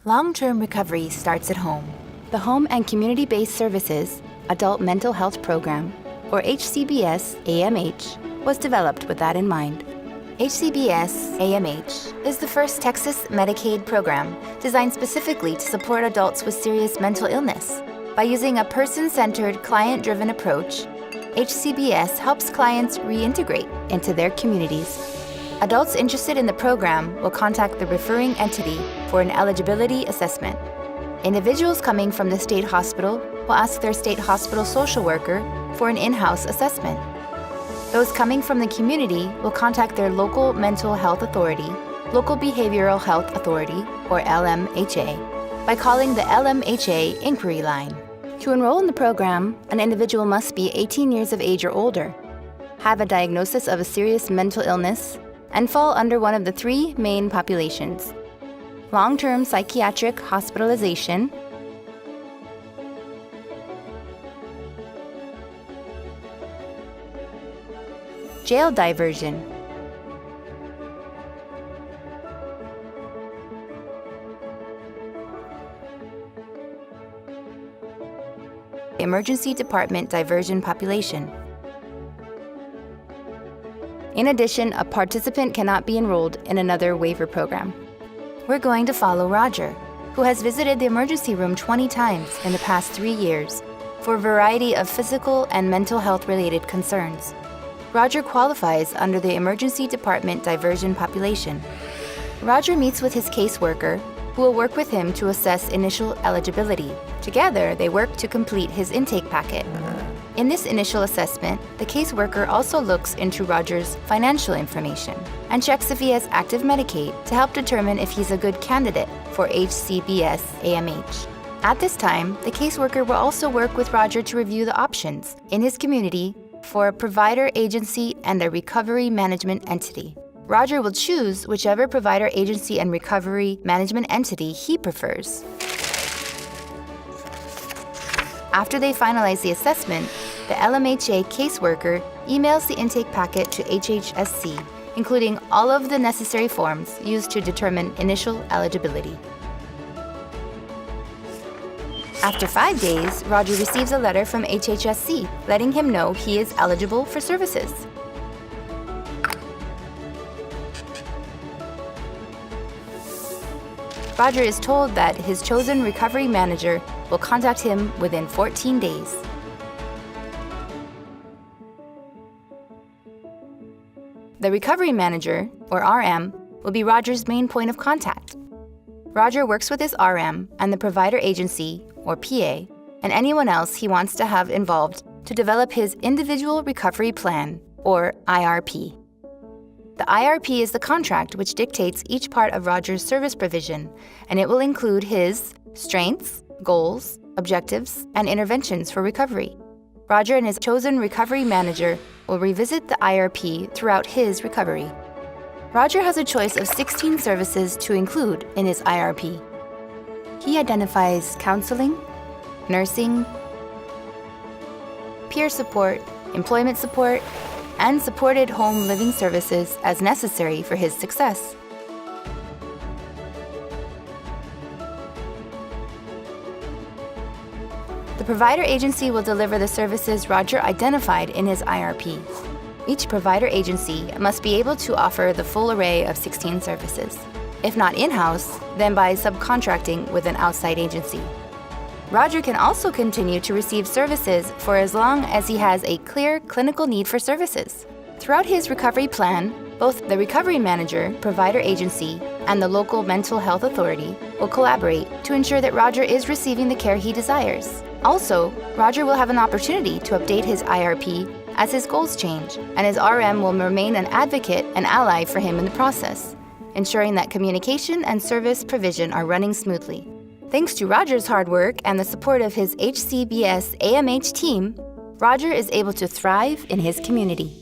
Long-term recovery starts at home. The Home and Community-Based Services Adult Mental Health Program, or HCBS-AMH, was developed with that in mind. HCBS-AMH is the first Texas Medicaid program designed specifically to support adults with serious mental illness. By using a person-centered, client-driven approach, HCBS helps clients reintegrate into their communities. Adults interested in the program will contact the referring entity for an eligibility assessment. Individuals coming from the state hospital will ask their state hospital social worker for an in-house assessment. Those coming from the community will contact their local mental health authority, local behavioral health authority, or LMHA, by calling the LMHA inquiry line. To enroll in the program, an individual must be 18 years of age or older, have a diagnosis of a serious mental illness, and fall under one of the three main populations: long-term psychiatric hospitalization, jail diversion, emergency department diversion population. In addition, a participant cannot be enrolled in another waiver program. We're going to follow Roger, who has visited the emergency room 20 times in the past 3 years for a variety of physical and mental health-related concerns. Roger qualifies under the emergency department diversion population. Roger meets with his caseworker, who will work with him to assess initial eligibility. Together, they work to complete his intake packet. In this initial assessment, the caseworker also looks into Roger's financial information and checks if he has active Medicaid to help determine if he's a good candidate for HCBS-AMH. At this time, the caseworker will also work with Roger to review the options in his community for a provider agency and a recovery management entity. Roger will choose whichever provider agency and recovery management entity he prefers. After they finalize the assessment, the LMHA caseworker emails the intake packet to HHSC, including all of the necessary forms used to determine initial eligibility. After 5 days, Roger receives a letter from HHSC letting him know he is eligible for services. Roger is told that his chosen recovery manager will contact him within 14 days. The recovery manager, or RM, will be Roger's main point of contact. Roger works with his RM and the provider agency, or PA, and anyone else he wants to have involved to develop his individual recovery plan, or IRP. The IRP is the contract which dictates each part of Roger's service provision, and it will include his strengths, goals, objectives, and interventions for recovery. Roger and his chosen recovery manager will revisit the IRP throughout his recovery. Roger has a choice of 16 services to include in his IRP. He identifies counseling, nursing, peer support, employment support, and supported home living services as necessary for his success. The provider agency will deliver the services Roger identified in his IRP. Each provider agency must be able to offer the full array of 16 services. If not in-house, then by subcontracting with an outside agency. Roger can also continue to receive services for as long as he has a clear clinical need for services. Throughout his recovery plan, both the recovery manager, provider agency, and the local mental health authority will collaborate to ensure that Roger is receiving the care he desires. Also, Roger will have an opportunity to update his IRP as his goals change, and his RM will remain an advocate and ally for him in the process, ensuring that communication and service provision are running smoothly. Thanks to Roger's hard work and the support of his HCBS-AMH team, Roger is able to thrive in his community.